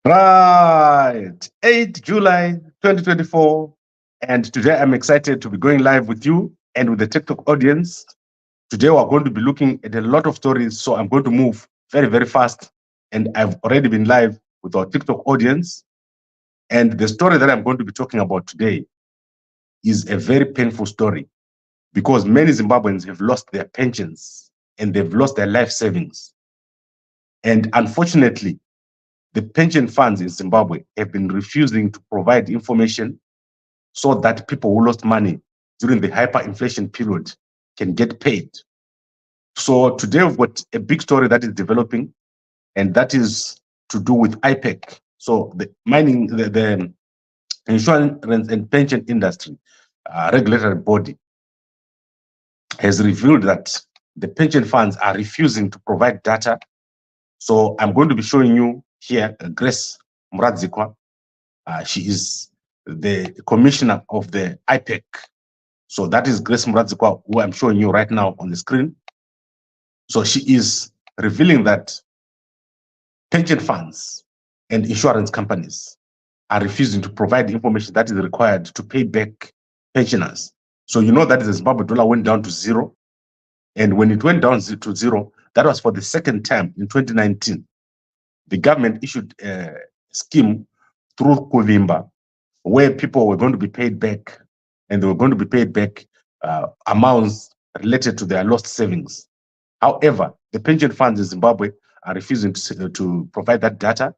Right, 8 July 2024. And today I'm excited to be going live with you and with the TikTok audience. Today we're going to be looking at a lot of stories, so I'm going to move very, very fast. And I've already been live with our TikTok audience. And the story that I'm going to be talking about today is a very painful story because many Zimbabweans have lost their pensions and they've lost their life savings. And unfortunately, the pension funds in Zimbabwe have been refusing to provide information so that people who lost money during the hyperinflation period can get paid. So today we've got a big story that is developing, and that is to do with Ipec. So the insurance and pension industry regulatory body has revealed that the pension funds are refusing to provide data. So I'm going to be showing you here Grace Muradzikwa. She is the commissioner of the Ipec. So that is Grace Muradzikwa, who I'm showing you right now on the screen. So she is revealing that pension funds and insurance companies are refusing to provide the information that is required to pay back pensioners. So you know that the Zimbabwe dollar went down to zero. And when it went down to zero, that was for the second time in 2019. The government issued a scheme through Kuvimba where people were going to be paid back, and they were going to be paid back amounts related to their lost savings. However, the pension funds in Zimbabwe are refusing to provide that data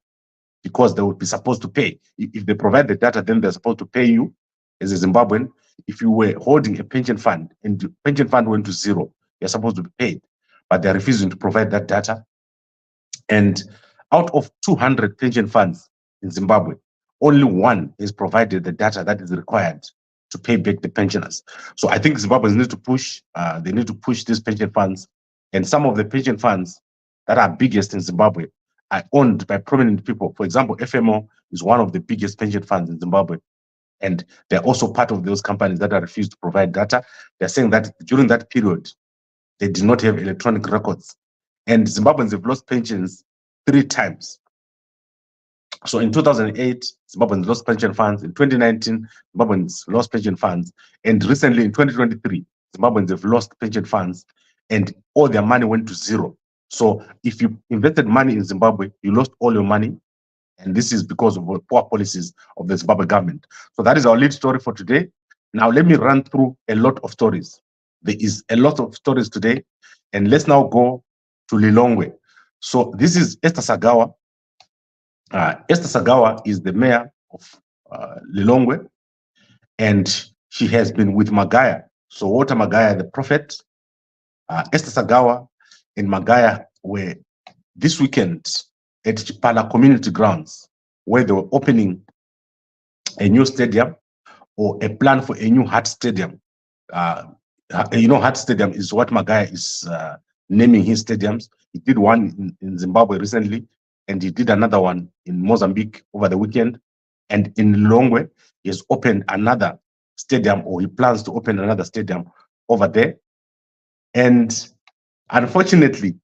because they would be supposed to pay. If they provide the data, then they're supposed to pay you as a Zimbabwean. If you were holding a pension fund and the pension fund went to zero, you're supposed to be paid, but they're refusing to provide that data. And out of 200 pension funds in Zimbabwe, only one has provided the data that is required to pay back the pensioners. So I think Zimbabweans need to push, they need to push these pension funds. And some of the pension funds that are biggest in Zimbabwe are owned by prominent people. For example, FMO is one of the biggest pension funds in Zimbabwe. And they're also part of those companies that are refused to provide data. They're saying that during that period, they did not have electronic records. And Zimbabweans have lost pensions 3 times. So in 2008, Zimbabweans lost pension funds. In 2019, Zimbabweans lost pension funds. And recently in 2023, Zimbabweans have lost pension funds and all their money went to zero. So if you invested money in Zimbabwe, you lost all your money. And this is because of poor policies of the Zimbabwe government. So that is our lead story for today. Now let me run through a lot of stories. There is a lot of stories today. And let's now go to Lilongwe. So this is Esther Sagawa. Esther Sagawa is the mayor of Lilongwe, and she has been with Maga. So Walter Maga, the prophet, Esther Sagawa and Maga were this weekend at Chipala Community Grounds, where they were opening a new stadium or a plan for a new Heart Stadium. Heart Stadium is what Maga is naming his stadiums. He did one in Zimbabwe recently, and he did another one in Mozambique over the weekend. And in Lilongwe, he has opened another stadium, or he plans to open another stadium over there. And unfortunately,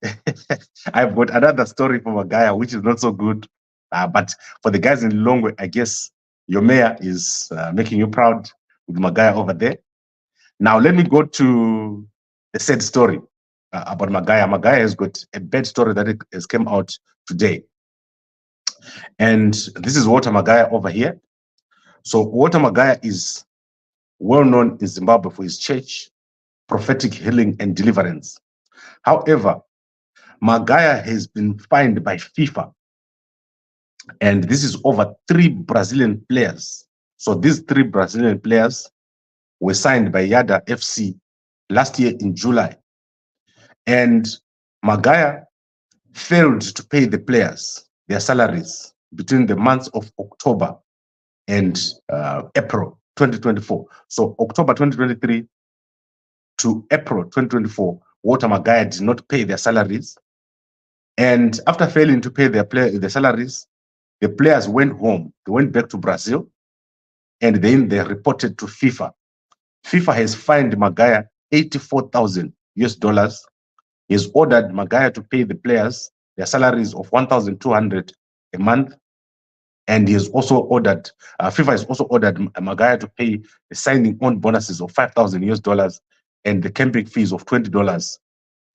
I've got another story from Maga, which is not so good. But for the guys in Lilongwe, I guess your mayor is making you proud with Maga over there. Now, let me go to the sad story about Maga. Maga has got a bad story that has come out today. And this is Walter Maga over here. So Walter Maga is well known in Zimbabwe for his church, prophetic healing and deliverance. However, Maga has been fined by FIFA. And this is over 3 Brazilian players. So these 3 Brazilian players were signed by Yada FC last year in July. And Maga failed to pay the players their salaries between the months of October and April 2024. So October 2023 to April 2024, Walter Maga did not pay their salaries. And after failing to pay their salaries, the players went home. They went back to Brazil, and then they reported to FIFA. FIFA has fined Maga $84,000 US. He has ordered Maga to pay the players their salaries of $1,200 a month, And he has also ordered, FIFA has also ordered Maga to pay the signing on bonuses of 5,000 US dollars and the camping fees of $20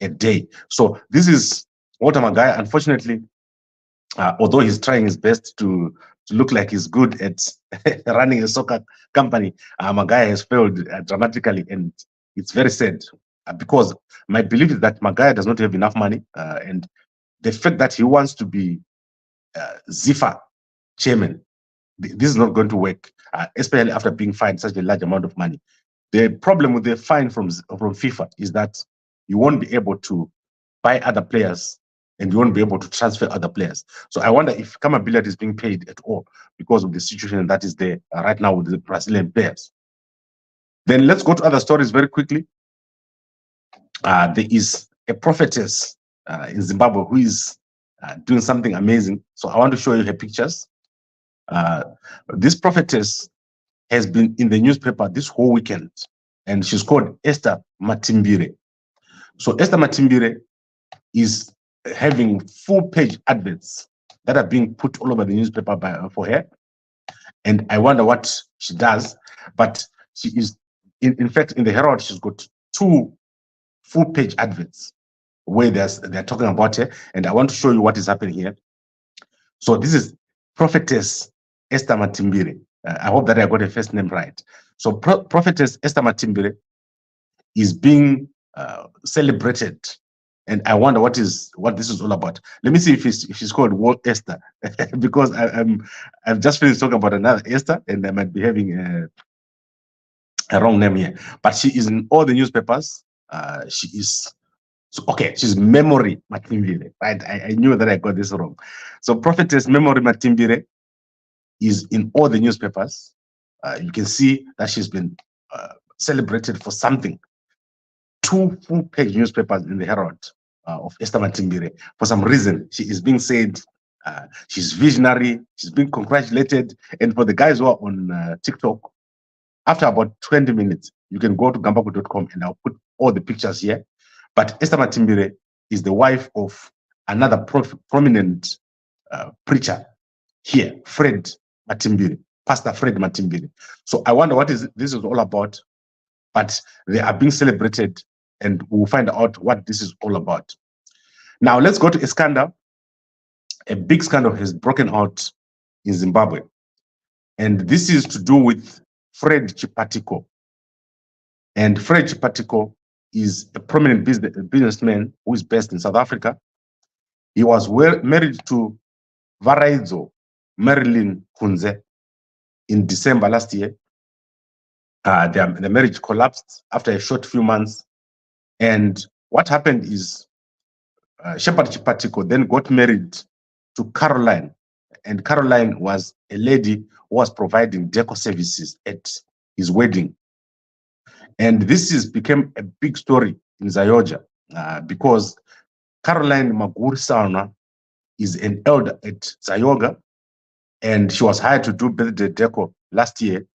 a day. So this is what Maga, unfortunately, although he's trying his best to look like he's good at running a soccer company, Maga has failed dramatically, and it's very sad because my belief is that Maga does not have enough money, and the fact that he wants to be ZIFA chairman, this is not going to work, especially after being fined such a large amount of money. The problem with the fine from FIFA is that you won't be able to buy other players and you won't be able to transfer other players. So I wonder if Kamability is being paid at all because of the situation that is there right now with the Brazilian players. Then let's go to other stories very quickly. There is a prophetess in Zimbabwe who is doing something amazing. So I want to show you her pictures. This prophetess has been in the newspaper this whole weekend, and she's called Esther Matim. So Esther Matim is having full-page adverts that are being put all over the newspaper for her, and I wonder what she does. But she is, in fact, in the Herald, she's got 2 full-page adverts where they're talking about her, and I want to show you what is happening here. So this is prophetess Esther Matim. I hope that I got her first name right. So prophetess Esther Matim is being celebrated, and I wonder what this is all about. Let me see if she's called World Esther, because I've just finished talking about another Esther, and I might be having a wrong name here. But she is in all the newspapers. She is. So, okay, she's Memory Matim, right? I knew that I got this wrong. So prophetess Memory Matim is in all the newspapers. You can see that she's been celebrated for something. 2 full-page newspapers in the Herald of Esther Matim. For some reason, she is being said she's visionary, she's being congratulated. And for the guys who are on TikTok, after about 20 minutes, you can go to Gambakwe.com and I'll put all the pictures here. But Esther Matim is the wife of another prominent preacher here, Fred Matim, Pastor Fred Matim. So I wonder what this is all about, but they are being celebrated, and we'll find out what this is all about. Now let's go to a scandal. A big scandal has broken out in Zimbabwe, and this is to do with Fred Chipatiko. And Fred Chipatiko is a prominent businessman who is based in South Africa. He was married to Varaidzo Marilyn Kunze in December last year. The marriage collapsed after a short few months. And what happened is Shepherd Chipatiko then got married to Caroline. And Caroline was a lady who was providing deco services at his wedding. And this became a big story in Zayoja because Caroline Magurisana is an elder at Zayoga, and she was hired to do birthday deco last year.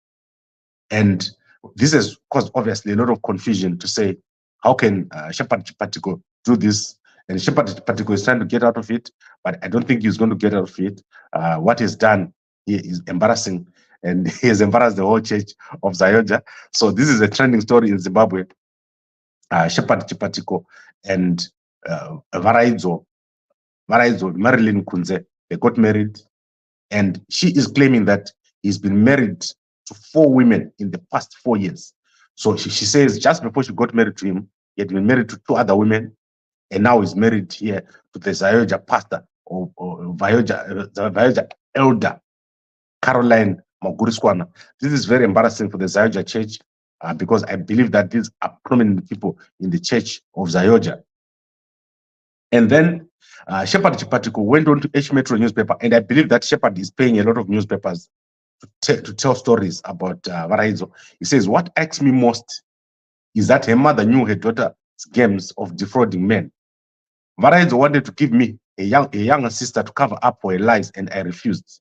And this has caused, obviously, a lot of confusion to say, how can Shepherd Chipatiko do this? And Shepherd Chipatiko is trying to get out of it, but I don't think he's going to get out of it. What he's done here is embarrassing, and he has embarrassed the whole church of Zayoja. So this is a trending story in Zimbabwe. Shepherd Chipatiko and Varaidzo Marilyn Kunze, they got married, and she is claiming that he's been married to 4 women in the past 4 years. So she says just before she got married to him, he had been married to 2 other women, and now he's married here to the Zayoja pastor or Zayoja elder, Caroline Maguriswana. This is very embarrassing for the Zayoja church because I believe that these are prominent people in the church of Zayoja. And then Shepherd Chipatiko went on to H Metro newspaper, and I believe that Shepherd is paying a lot of newspapers to tell stories about Varaidzo. He says, what irks me most is that her mother knew her daughter's games of defrauding men. Varaidzo wanted to give me a younger sister to cover up for her lies, and I refused.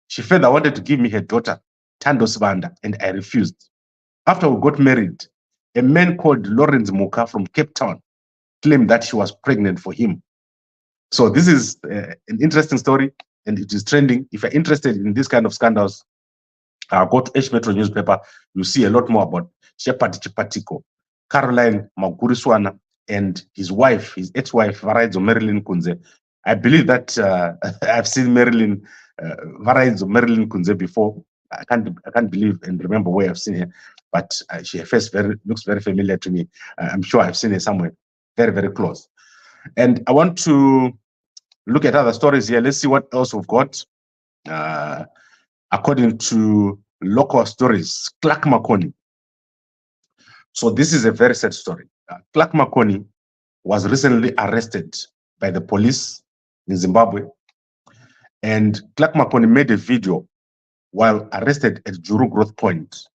She further wanted to give me her daughter, Tando Sibanda, and I refused. After we got married, a man called Lawrence Muka from Cape Town claimed that she was pregnant for him. So this is an interesting story. and it is trending. If you're interested in this kind of scandals, go to H Metro newspaper. You see a lot more about Shepard Chipatiko, Caroline Maguriswana, and his wife, his ex-wife, Varaidzo Marilyn Kunze. I believe that I've seen Marilyn, Varaidzo Marilyn Kunze before. I can't believe and remember where I've seen her, but her face looks very familiar to me. I'm sure I've seen her somewhere, very, very close. And I want to look at other stories here. Let's see what else we've got. According to local stories, Clark Makoni. So this is a very sad story. Clark Makoni was recently arrested by the police in Zimbabwe. And Clark Makoni made a video while arrested at Juru Growth Point.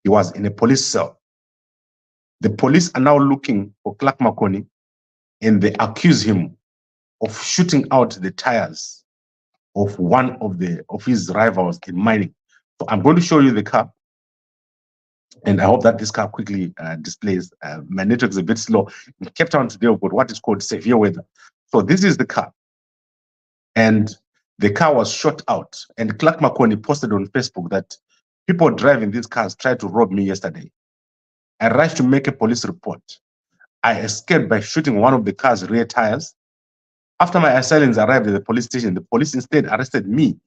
He was in a police cell. The police are now looking for Clark Makoni, and they accuse him of shooting out the tires of one of his rivals in mining. So I'm going to show you the car, and I hope that this car quickly displays. My network is a bit slow. In Cape Town today, we've got what is called severe weather. So this is the car, and the car was shot out. And Clark Makoni posted on Facebook that people driving these cars tried to rob me yesterday. I rushed to make a police report. I escaped by shooting one of the car's rear tires. After my assailants arrived at the police station, the police instead arrested me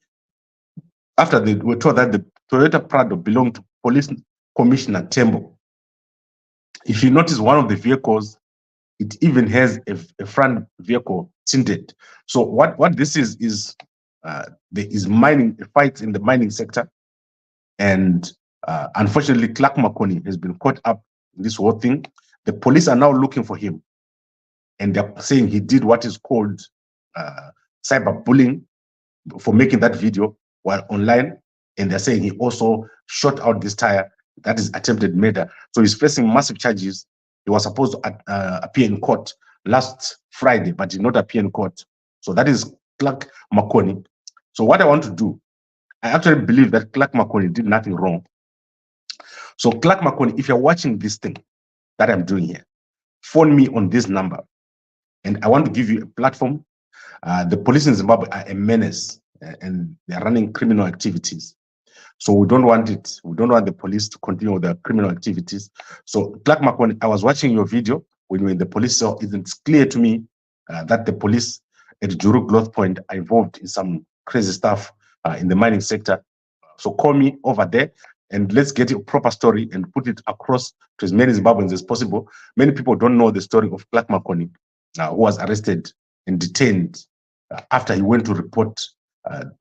after they were told that the Toyota Prado belonged to Police Commissioner Tembo. If you notice, one of the vehicles, it even has a front vehicle tinted. So what this is there is mining fights in the mining sector, and unfortunately, Clark Makoni has been caught up in this whole thing. The police are now looking for him, and they're saying he did what is called cyberbullying for making that video while online, and they're saying he also shot out this tire. That is attempted murder. So he's facing massive charges. He was supposed to appear in court last Friday, but did not appear in court. So that is Clark Makoni. So what I want to do, I actually believe that Clark Makoni did nothing wrong. So Clark Makoni, if you're watching this thing that I'm doing here, phone me on this number, and I want to give you a platform. The police in Zimbabwe are a menace, and they're running criminal activities. So we don't want it. We don't want the police to continue with their criminal activities. So Clark Makoni, I was watching your video when you were in the police cell. It's clear to me that the police at Juru Growth Point are involved in some crazy stuff in the mining sector. So call me over there, and let's get a proper story and put it across to as many Zimbabweans as possible. Many people don't know the story of Clark Makoni, who was arrested and detained after he went to report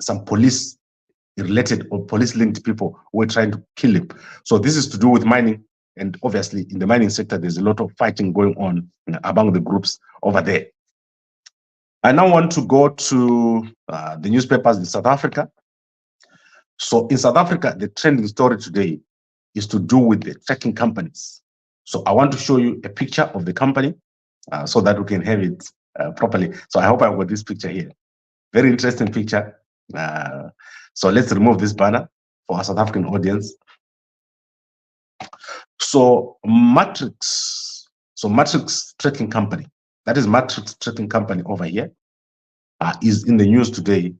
some police-related or police-linked people who were trying to kill him. So this is to do with mining, and obviously in the mining sector, there's a lot of fighting going on among the groups over there. I now want to go to the newspapers in South Africa. So in South Africa, the trending story today is to do with the trucking companies. So I want to show you a picture of the company so that we can have it properly. So I hope I've got this picture here. Very interesting picture. So let's remove this banner for our South African audience. So Matrix Trucking Company, that is Matrix Trucking Company over here, is in the news today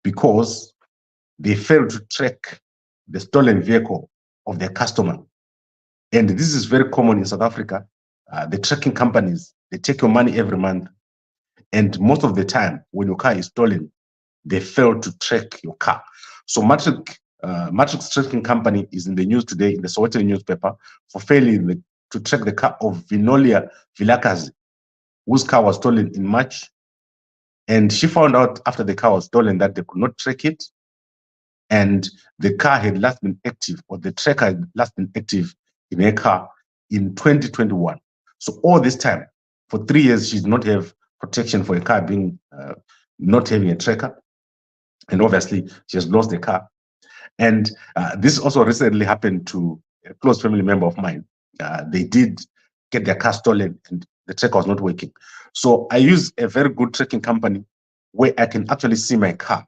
because they failed to track the stolen vehicle of their customer. And this is very common in South Africa. The trucking companies, they take your money every month, and most of the time when your car is stolen, they fail to track your car. So Matrix Trucking Company is in the news today in the Sowetan newspaper for failing to track the car of Vinolia Vilakazi, whose car was stolen in March. And she found out after the car was stolen that they could not track it, and the car had last been active, or the tracker had last been active in her car in 2021. So all this time, for 3 years, she did not have protection for a car being not having a tracker, and obviously she has lost the car. And this also recently happened to a close family member of mine. They did get their car stolen, and the tracker was not working. So I use a very good tracking company where I can actually see my car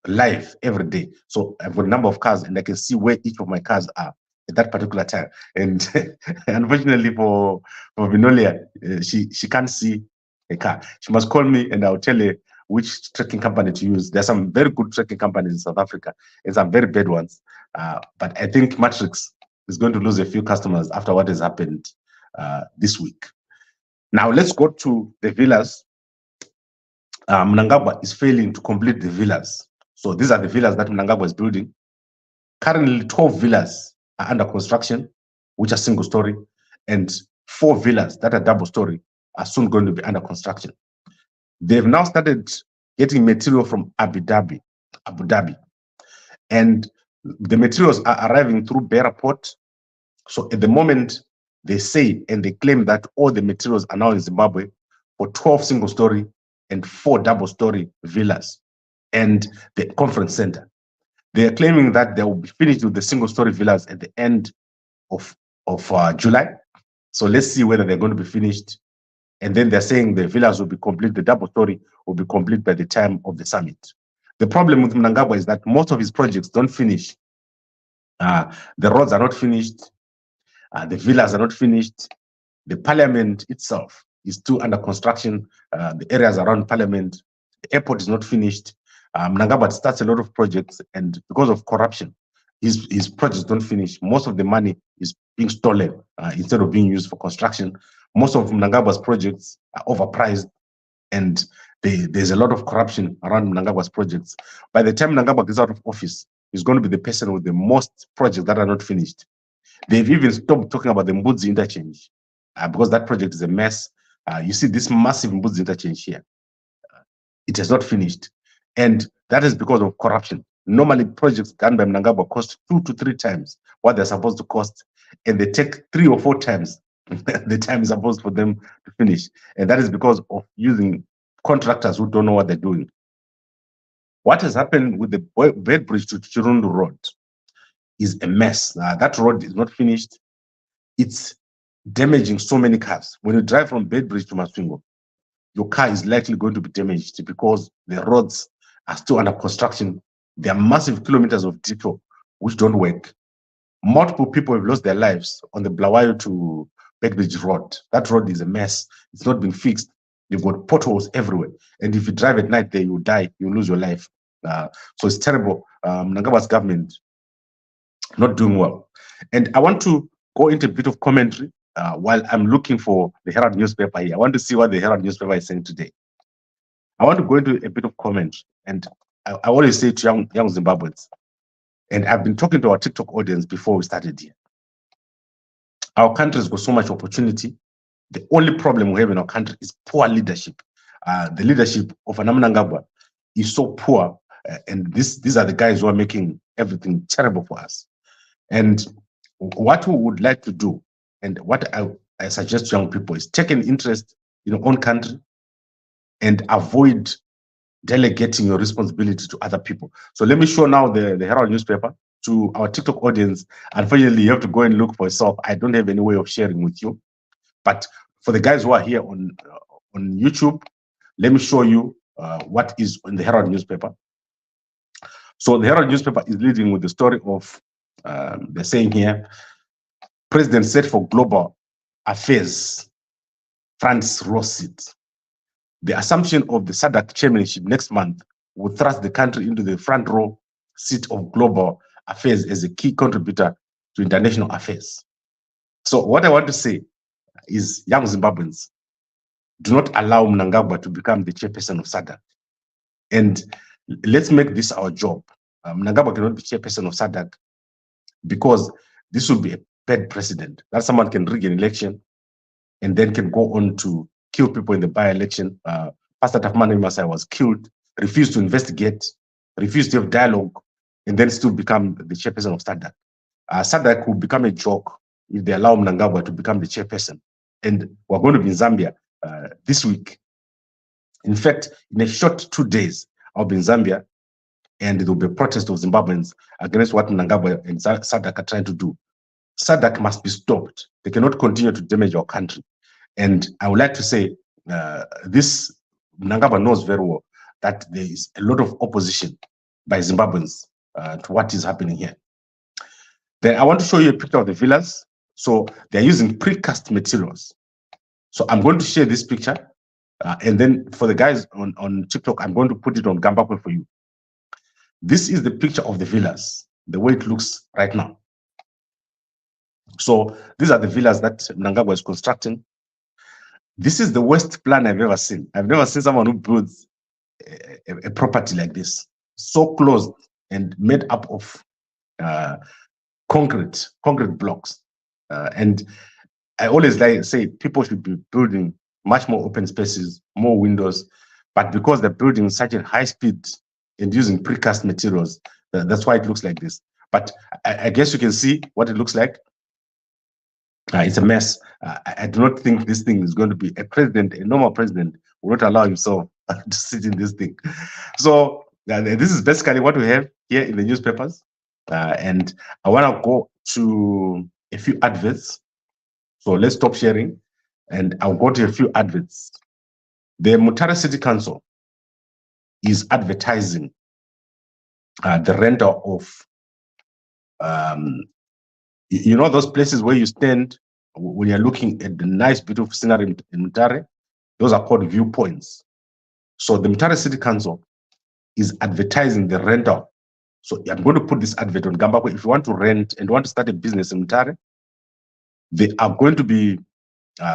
live every day. So I've got a number of cars, and I can see where each of my cars are at that particular time. And unfortunately for Vinolia, she can't see a car. She must call me, and I'll tell her which trekking company to use. There are some very good trekking companies in South Africa and some very bad ones. But I think Matrix is going to lose a few customers after what has happened this week. Now let's go to the villas. Mnangagwa is failing to complete the villas. So these are the villas that Mnangagwa is building. Currently, 12 villas are under construction, which are single story, and 4 villas that are double story are soon going to be under construction. They've now started getting material from Abu Dhabi, and the materials are arriving through Beira Port. So at the moment, they say and they claim that all the materials are now in Zimbabwe for 12 single story and 4 double story villas and the conference center. They are claiming that they will be finished with the single story villas at the end of July. So let's see whether they're going to be finished. And then they're saying the villas will be complete, the double story will be complete by the time of the summit. The problem with Mnangagwa is that most of his projects don't finish. The roads are not finished. The villas are not finished. The parliament itself is still under construction. The areas around parliament, the airport is not finished. Mnangagwa starts a lot of projects, and because of corruption, his projects don't finish. Most of the money is being stolen instead of being used for construction. Most of Mnangagwa's projects are overpriced, and there's a lot of corruption around Mnangagwa's projects. By the time Mnangagwa gets out of office, he's going to be the person with the most projects that are not finished. They've even stopped talking about the Mbudzi interchange because that project is a mess. You see this massive Mbudzi interchange here. It has not finished. And that is because of corruption. Normally, projects done by Mnangagwa cost 2 to 3 times what they're supposed to cost, and they take 3 or 4 times the time is supposed for them to finish. And that is because of using contractors who don't know what they're doing. What has happened with the Bed Bridge to Chirundu Road is a mess. That road is not finished. It's damaging so many cars. When you drive from Bed Bridge to Masvingo, your car is likely going to be damaged because the roads are still under construction. There are massive kilometers of detour which don't work. Multiple people have lost their lives on the Blawayo to Bedbridge Road. That road is a mess. It's not been fixed. You've got potholes everywhere. And if you drive at night there, you die, you lose your life. So it's terrible. Mnangagwa's government not doing well. And I want to go into a bit of commentary while I'm looking for the Herald newspaper here. I want to see what the Herald newspaper is saying today. I want to go into a bit of commentary. And I always say to young Zimbabweans, and I've been talking to our TikTok audience before we started here. Our country has got so much opportunity. The only problem we have in our country is poor leadership. The leadership of Mnangagwa is so poor, and these are the guys who are making everything terrible for us. And what we would like to do, and what I suggest to young people, is take an interest in your own country and avoid delegating your responsibility to other people. So let me show now the Herald newspaper to our TikTok audience. Unfortunately, you have to go and look for yourself. I don't have any way of sharing with you. But for the guys who are here on YouTube, let me show you what is in the Herald newspaper. So the Herald newspaper is leading with the story of, they're saying here, President set for global affairs, France Rossit. The assumption of the SADC chairmanship next month will thrust the country into the front row seat of global affairs as a key contributor to international affairs. So what I want to say is, young Zimbabweans, do not allow Mnangagwa to become the chairperson of SADC. And let's make this our job. Mnangagwa cannot be chairperson of SADC because this will be a bad precedent. That someone can rig an election and then can go on to kill people in the by-election. Pastor Tafmani Masai was killed, refused to investigate, refused to have dialogue, and then still become the chairperson of SADC. SADC will become a joke if they allow Mnangagwa to become the chairperson. And we're going to be in Zambia this week. In fact, in a short 2 days, I'll be in Zambia, and there will be a protest of Zimbabweans against what Mnangagwa and SADC are trying to do. SADC must be stopped. They cannot continue to damage our country. And I would like to say, this Mnangagwa knows very well that there is a lot of opposition by Zimbabweans to what is happening here. Then I want to show you a picture of the villas. So they're using precast materials. So I'm going to share this picture. And then for the guys on TikTok, I'm going to put it on Gambakwe for you. This is the picture of the villas, the way it looks right now. So these are the villas that Mnangagwa is constructing. This is the worst plan I've ever seen. I've never seen someone who builds a property like this, so closed and made up of concrete blocks. And I always say people should be building much more open spaces, more windows, but because they're building such a high speed and using precast materials, that's why it looks like this. But I guess you can see what it looks like. It's a mess. I do not think this thing is going to be a president. A normal president will not allow himself to sit in this thing. So this is basically what we have here in the newspapers. And I want to go to a few adverts. So let's stop sharing and I'll go to a few adverts. The Mutare City Council is advertising the rental of you know those places where you stand when you're looking at the nice, beautiful scenery in Mutare? Those are called viewpoints. So the Mutare City Council is advertising the rental. So I'm going to put this advert on Gambakwe. If you want to rent and want to start a business in Mutare, they are going to be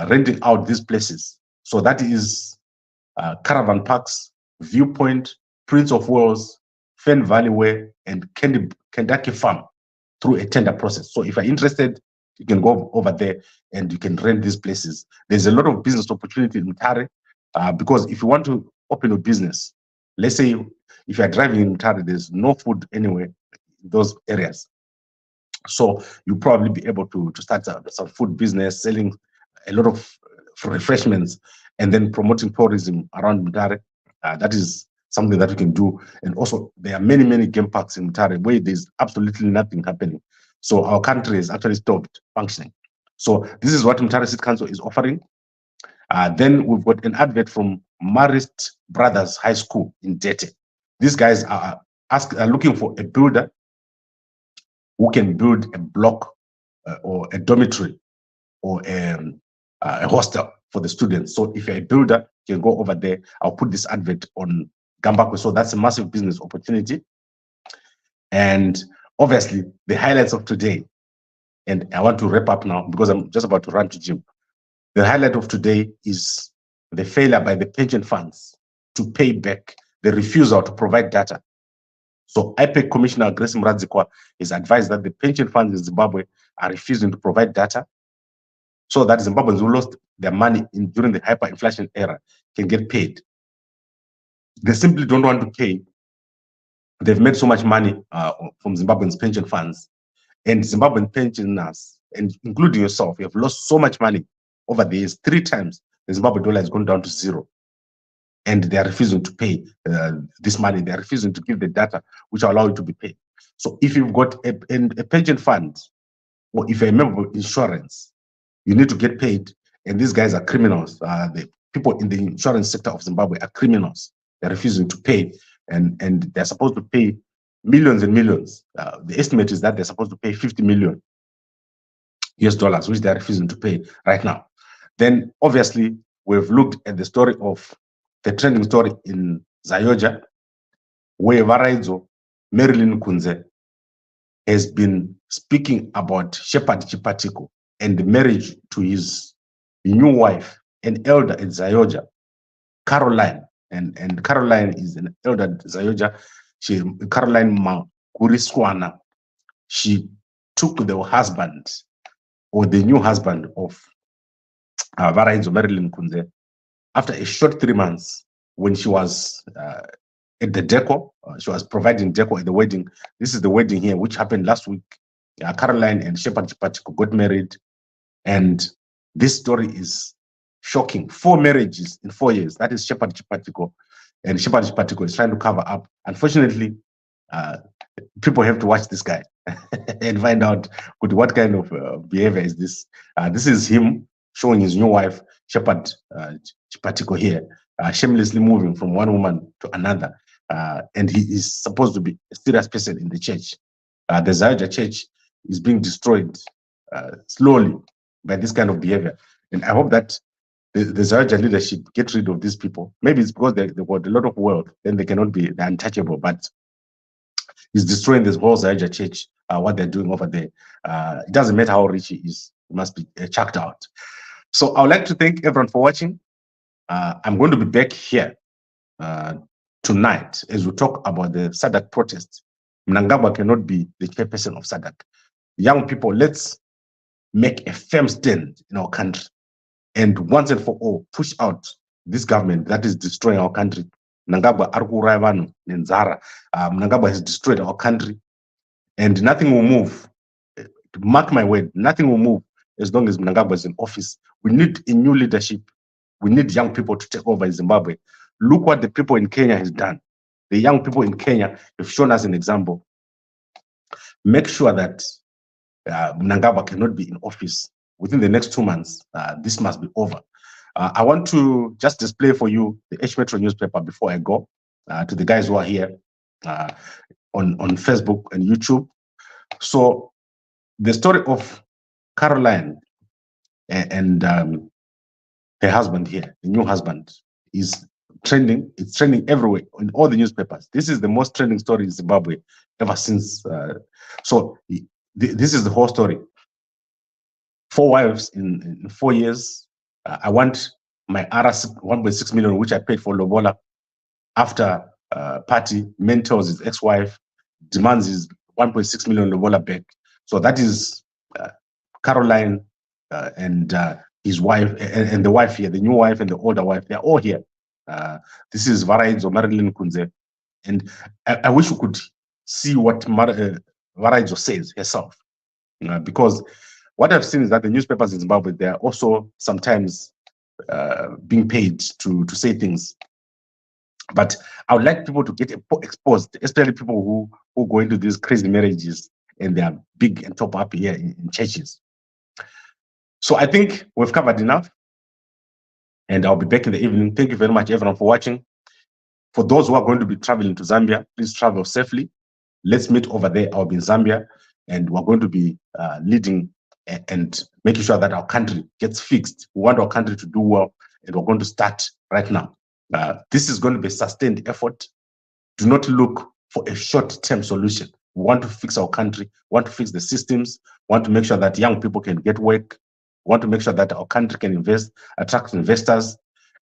renting out these places. So that is Caravan Parks, Viewpoint, Prince of Wales, Fen Valley Way, and Kentucky Farm through a tender process. So if you're interested, you can go over there and you can rent these places. There's a lot of business opportunity in Mutare because if you want to open a business, let's say if you're driving in Mutare, there's no food anywhere in those areas. So you'll probably be able to start some food business, selling a lot of refreshments, and then promoting tourism around Mutare. That is something that we can do. And also, there are many, many game parks in Mutare where there's absolutely nothing happening. So our country is actually stopped functioning. So this is what Mutare City Council is offering. Then we've got an advert from Marist Brothers High School in Dete. These guys are looking for a builder who can build a block or a dormitory or a hostel for the students. So if you're a builder, you can go over there. I'll put this advert on Gambakwe. So that's a massive business opportunity. And obviously, the highlights of today, and I want to wrap up now because I'm just about to run to gym. The highlight of today is the failure by the pension funds to pay back, the refusal to provide data. So Ipec Commissioner Grace Muradzikwa is advised that the pension funds in Zimbabwe are refusing to provide data so that Zimbabweans who lost their money during the hyperinflation era can get paid. They simply don't want to pay. They've made so much money from Zimbabweans' pension funds, and Zimbabwean pensioners, and including yourself, you have lost so much money over the years. 3 times the Zimbabwe dollar has gone down to 0. And they are refusing to pay this money. They are refusing to give the data which allow you to be paid. So if you've got a pension fund, or if you're a member of insurance, you need to get paid. And these guys are criminals. The people in the insurance sector of Zimbabwe are criminals. They're refusing to pay, and they're supposed to pay millions and millions. The estimate is that they're supposed to pay $50 million, which they're refusing to pay right now. Then obviously we've looked at the story of the trending story in Zayoja, where Varaidzo, Marilyn Kunze, has been speaking about Shepherd Chipatiko and the marriage to his new wife, an elder at Zayoja, Caroline. And Caroline is an elder at Zayoja. Caroline Makuriswana. She took the husband, or the new husband of Varaidzo, Marilyn Kunze, after a short 3 months, when she was at the deco, she was providing deco at the wedding. This is the wedding here, which happened last week. Caroline and Shepherd Chipatiko got married, and this story is shocking. 4 marriages in 4 years. That is Shepherd Chipatiko, and Shepherd Chipatiko is trying to cover up. Unfortunately, people have to watch this guy and find out what kind of behavior is this. This is him showing his new wife, Shepherd Chipatiko here, shamelessly moving from one woman to another. And he is supposed to be a serious person in the church. The Zayoja church is being destroyed slowly by this kind of behavior. And I hope that the Zaja leadership get rid of these people. Maybe it's because they got a lot of wealth, then they cannot be untouchable, but it's destroying this whole Zaja church, what they're doing over there. It doesn't matter how rich he is, he must be chucked out. So I would like to thank everyone for watching. I'm going to be back here tonight as we talk about the SADC protest. Mnangagwa cannot be the chairperson of SADC. Young people, let's make a firm stand in our country and once and for all push out this government that is destroying our country. Mnangagwa Arku Nenzara. Mnangagwa has destroyed our country and nothing will move. Mark my word, nothing will move as long as Mnangagwa is in office. We need a new leadership. We need young people to take over in Zimbabwe. Look what the people in Kenya has done. The young people in Kenya have shown us an example. Make sure that Mnangagwa cannot be in office within the next 2 months. This must be over. I want to just display for you the H Metro newspaper before I go to the guys who are here on Facebook and YouTube. So the story of Caroline and her husband here, the new husband, is trending. It's trending everywhere in all the newspapers. This is the most trending story in Zimbabwe ever since. So this is the whole story. 4 wives in 4 years. I want my RS 1.6 million, which I paid for Lobola, after party mentors his ex-wife, demands his 1.6 million Lobola back. So that is Caroline and his wife, and the wife here, the new wife and the older wife, they're all here. This is Varaidzo Marilyn Kunze. And I wish we could see what Varaidzo says herself. Because what I've seen is that the newspapers in Zimbabwe, they are also sometimes being paid to say things. But I would like people to get exposed, especially people who go into these crazy marriages and they are big and top up here in churches. So I think we've covered enough. And I'll be back in the evening. Thank you very much, everyone, for watching. For those who are going to be traveling to Zambia, please travel safely. Let's meet over there. I'll be in Zambia, and we're going to be leading and making sure that our country gets fixed. We want our country to do well, and we're going to start right now. This is going to be a sustained effort. Do not look for a short-term solution. We want to fix our country, want to fix the systems, want to make sure that young people can get work, want to make sure that our country can invest, attract investors,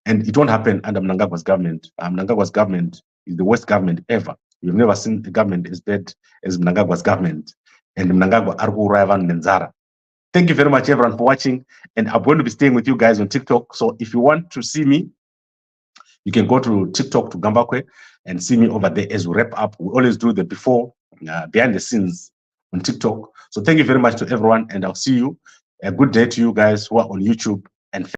and it won't happen under Mnangagwa's government. Mnangagwa's government is the worst government ever. You've never seen a government as bad as Mnangagwa's government. And Mnangagwa Arku Raivan Nenzara. Thank you very much, everyone, for watching. And I'm going to be staying with you guys on TikTok. So if you want to see me, you can go to TikTok to Gambakwe and see me over there as we wrap up. We always do the before, behind the scenes on TikTok. So thank you very much to everyone, and I'll see you. A good day to you guys who are on YouTube.